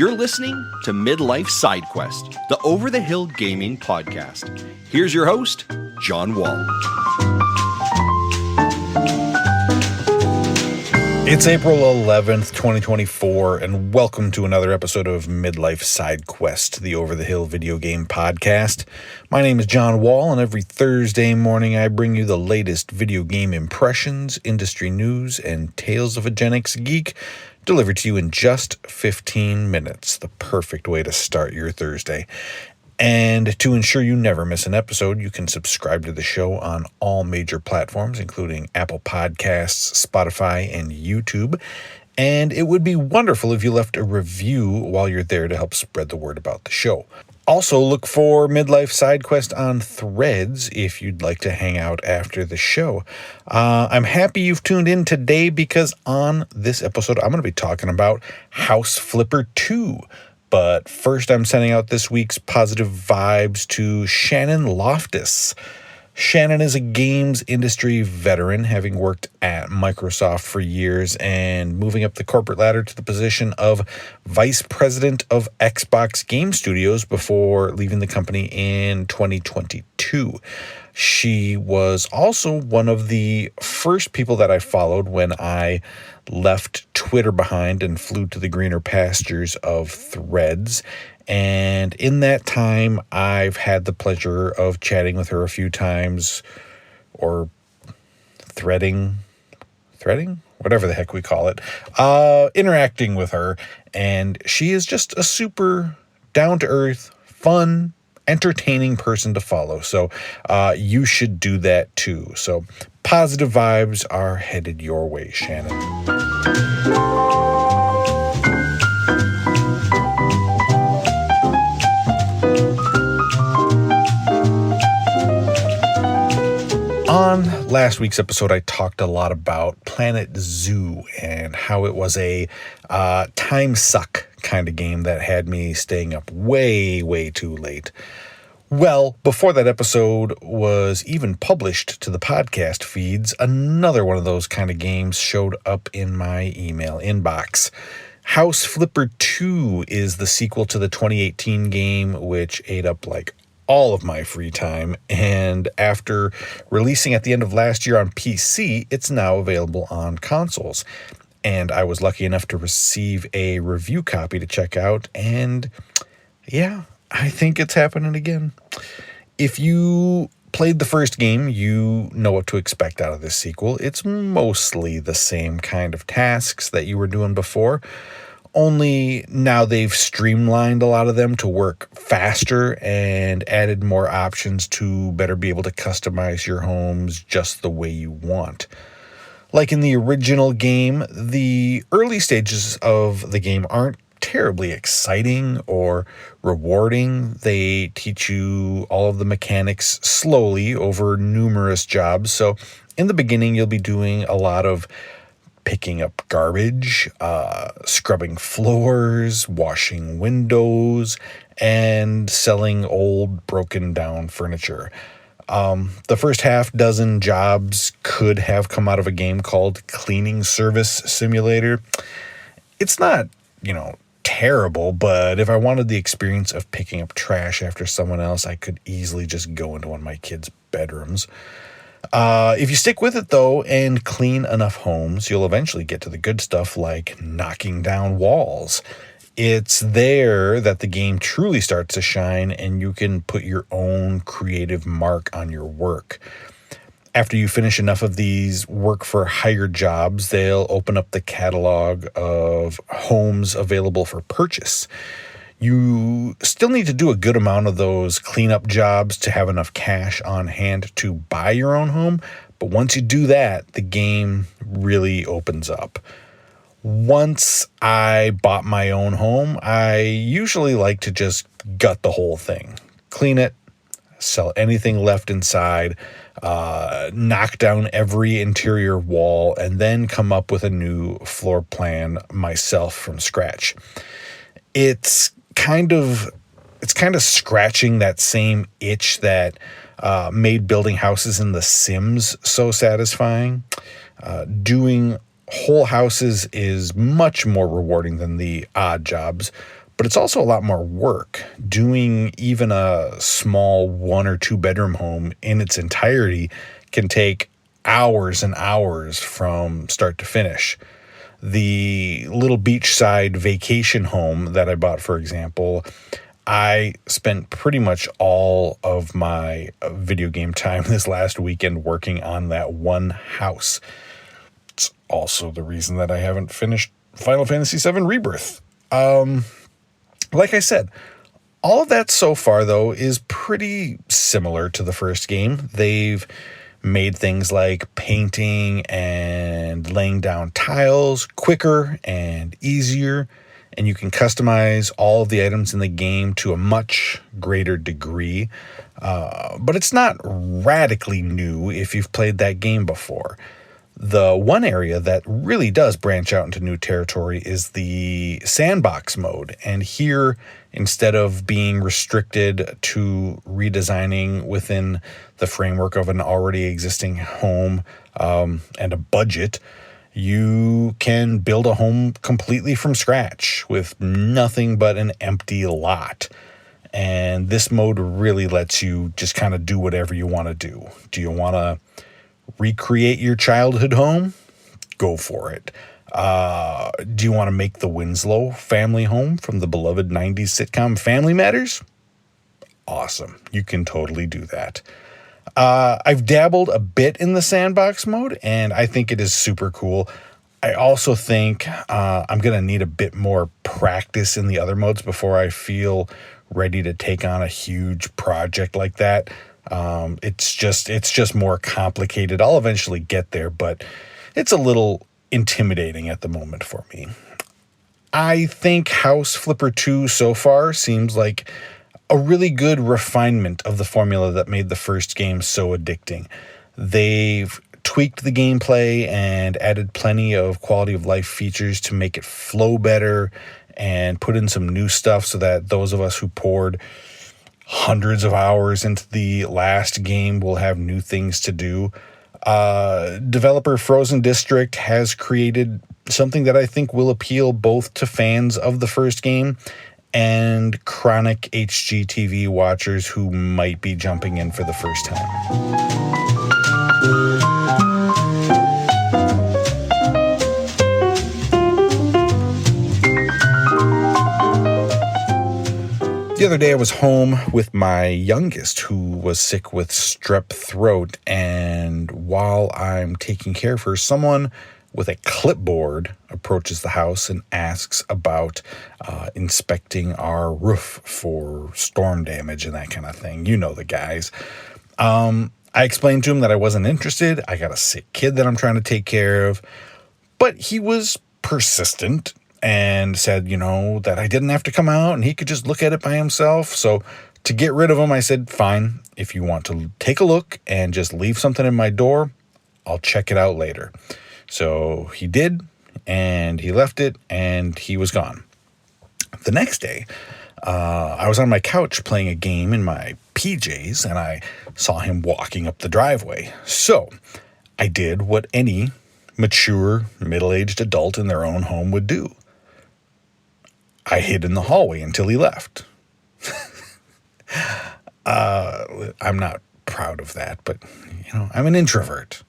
You're listening to Midlife Side Quest, the Over the Hill Gaming Podcast. Here's your host, John Wall. It's April 11th, 2024, and welcome to another episode of Midlife Side Quest, the Over the Hill video game podcast. My name is John Wall, and every Thursday morning I bring you the latest video game impressions, industry news, and tales of a Gen X geek delivered to you in just 15 minutes, the perfect way to start your Thursday. And to ensure you never miss an episode, you can subscribe to the show on all major platforms, including Apple Podcasts, Spotify, and YouTube. And it would be wonderful if you left a review while you're there to help spread the word about the show. Also, look for Midlife Side Quest on Threads if you'd like to hang out after the show. I'm happy you've tuned in today because on this episode, I'm going to be talking about House Flipper 2. But first, I'm sending out this week's positive vibes to Shannon Loftus. Shannon is a games industry veteran, having worked at Microsoft for years and moving up the corporate ladder to the position of Vice President of Xbox Game Studios before leaving the company in 2022. She was also one of the first people that I followed when I left Twitter behind and flew to the greener pastures of Threads. And in that time, I've had the pleasure of chatting with her a few times, or threading, whatever the heck we call it, interacting with her. And she is just a super down-to-earth, fun, entertaining person to follow. So you should do that too. So positive vibes are headed your way, Shannon. On last week's episode, I talked a lot about Planet Zoo and how it was a time suck kind of game that had me staying up way too late. Well, before that episode was even published to the podcast feeds, another one of those kind of games showed up in my email inbox. House Flipper 2 is the sequel to the 2018 game, which ate up like all of my free time, and after releasing at the end of last year on PC, it's now available on consoles. And I was lucky enough to receive a review copy to check out, and yeah, I think it's happening again. If you played the first game, you know what to expect out of this sequel. It's mostly the same kind of tasks that you were doing before, only now they've streamlined a lot of them to work faster and added more options to better be able to customize your homes just the way you want. Like in the original game, the early stages of the game aren't terribly exciting or rewarding. They teach you all of the mechanics slowly over numerous jobs. So in the beginning, you'll be doing a lot of picking up garbage, scrubbing floors, washing windows, and selling old broken down furniture. The first half dozen jobs could have come out of a game called Cleaning Service Simulator. It's not, terrible, but if I wanted the experience of picking up trash after someone else, I could easily just go into one of my kids' bedrooms. If you stick with it, though, and clean enough homes, you'll eventually get to the good stuff like knocking down walls. It's there that the game truly starts to shine, and you can put your own creative mark on your work. After you finish enough of these work-for-hire jobs, they'll open up the catalog of homes available for purchase. You still need to do a good amount of those cleanup jobs to have enough cash on hand to buy your own home, but once you do that, the game really opens up. Once I bought my own home, I usually like to just gut the whole thing, clean it, sell anything left inside, knock down every interior wall, and then come up with a new floor plan myself from scratch. It's kind of scratching that same itch that made building houses in The Sims so satisfying. Doing whole houses is much more rewarding than the odd jobs, but it's also a lot more work. Doing even a small 1 or 2 bedroom home in its entirety can take hours and hours from start to finish. The little beachside vacation home that I bought, for example, I spent pretty much all of my video game time this last weekend working on that one house. It's also the reason that I haven't finished Final Fantasy VII Rebirth. Like I said, all of that so far, though, is pretty similar to the first game. They've made things like painting and laying down tiles quicker and easier, and you can customize all of the items in the game to a much greater degree. But it's not radically new if you've played that game before. The one area that really does branch out into new territory is the sandbox mode. And here, instead of being restricted to redesigning within the framework of an already existing home and a budget, you can build a home completely from scratch with nothing but an empty lot. And this mode really lets you just kind of do whatever you want to do. Do you want to recreate your childhood home? Go for it. Do you want to make the Winslow family home from the beloved 90s sitcom Family Matters? Awesome. You can totally do that. I've dabbled a bit in the sandbox mode, and I think it is super cool. I also think I'm going to need a bit more practice in the other modes before I feel ready to take on a huge project like that. It's just more complicated. I'll eventually get there, but it's a little intimidating at the moment for me. I think House Flipper 2 so far seems like a really good refinement of the formula that made the first game so addicting. They've tweaked the gameplay and added plenty of quality of life features to make it flow better and put in some new stuff so that those of us who poured hundreds of hours into the last game will have new things to do. Developer Frozen District has created something that I think will appeal both to fans of the first game and chronic HGTV watchers who might be jumping in for the first time. The other day I was home with my youngest who was sick with strep throat, and while I'm taking care of her, someone with a clipboard approaches the house and asks about inspecting our roof for storm damage and that kind of thing. You know the guys. I explained to him that I wasn't interested. I got a sick kid that I'm trying to take care of, but he was persistent and said, that I didn't have to come out and he could just look at it by himself. So to get rid of him, I said, fine, if you want to take a look and just leave something in my door, I'll check it out later. So he did, and he left it, and he was gone. The next day, I was on my couch playing a game in my PJs, and I saw him walking up the driveway. So I did what any mature, middle-aged adult in their own home would do. I hid in the hallway until he left. I'm not proud of that, but, I'm an introvert.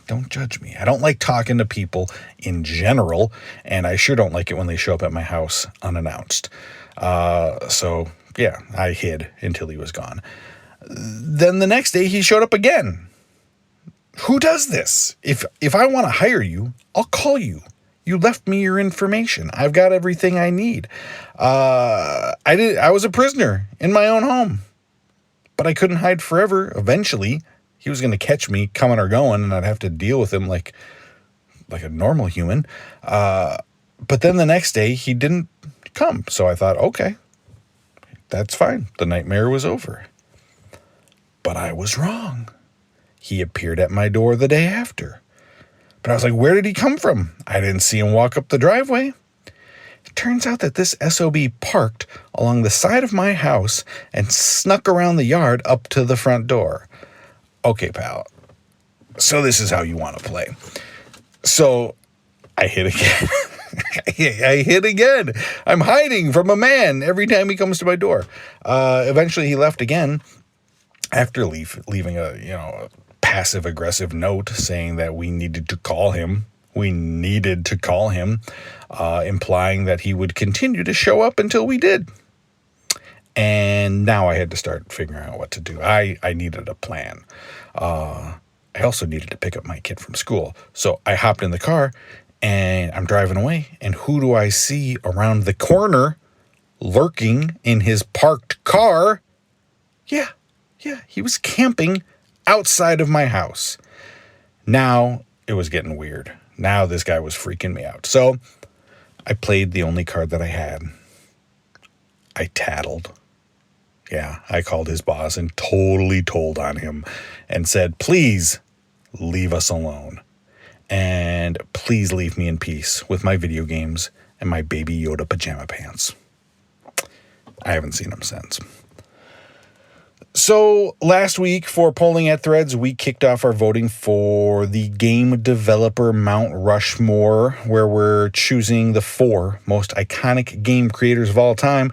Don't judge me. I don't like talking to people in general, and I sure don't like it when they show up at my house unannounced. So, yeah, I hid until he was gone. Then the next day, he showed up again. Who does this? If I want to hire you, I'll call you. You left me your information. I've got everything I need. I was a prisoner in my own home, but I couldn't hide forever. Eventually, he was going to catch me coming or going, and I'd have to deal with him like a normal human. But then the next day, he didn't come. So I thought, okay, that's fine. The nightmare was over. But I was wrong. He appeared at my door the day after. But I was like, where did he come from? I didn't see him walk up the driveway. It turns out that this SOB parked along the side of my house and snuck around the yard up to the front door. Okay, pal. So this is how you want to play. So I hit again. I hid again. I'm hiding from a man every time he comes to my door. Eventually, he left again after leaving a passive aggressive note saying that we needed to call him. Implying that he would continue to show up until we did. And now I had to start figuring out what to do. I needed a plan. I also needed to pick up my kid from school. So I hopped in the car and I'm driving away. And who do I see around the corner lurking in his parked car? Yeah, he was camping outside of my house. Now it was getting weird. Now this guy was freaking me out. So I played the only card that I had. I tattled. Yeah, I called his boss and totally told on him and said, please leave us alone. And please leave me in peace with my video games and my Baby Yoda pajama pants. I haven't seen him since. So last week for Polling at Threads, we kicked off our voting for the Game Developer Mount Rushmore, where we're choosing the 4 most iconic game creators of all time.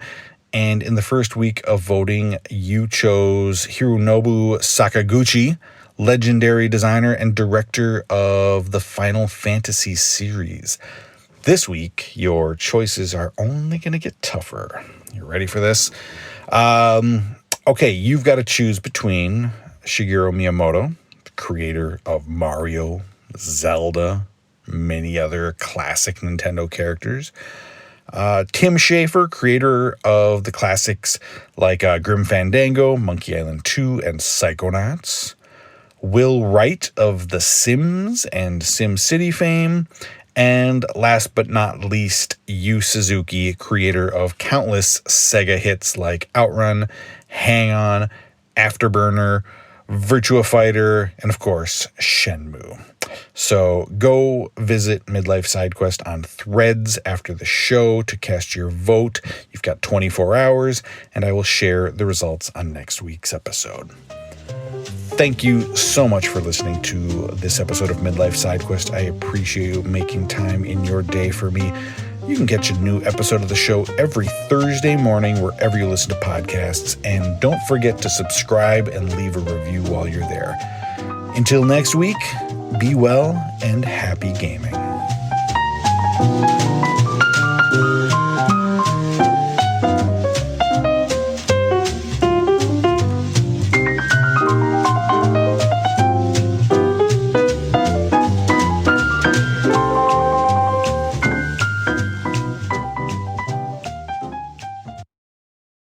And in the first week of voting, you chose Hironobu Sakaguchi, legendary designer and director of the Final Fantasy series. This week, your choices are only going to get tougher. You ready for this? Okay, you've got to choose between Shigeru Miyamoto, the creator of Mario, Zelda, many other classic Nintendo characters, Tim Schafer, creator of the classics like Grim Fandango, Monkey Island 2, and Psychonauts, Will Wright of The Sims and SimCity fame, and last but not least, Yu Suzuki, creator of countless Sega hits like Outrun, Hang On, Afterburner, Virtua Fighter, and of course, Shenmue. So go visit Midlife SideQuest on Threads after the show to cast your vote. You've got 24 hours, and I will share the results on next week's episode. Thank you so much for listening to this episode of Midlife SideQuest. I appreciate you making time in your day for me. You can catch a new episode of the show every Thursday morning wherever you listen to podcasts. And don't forget to subscribe and leave a review while you're there. Until next week, be well and happy gaming.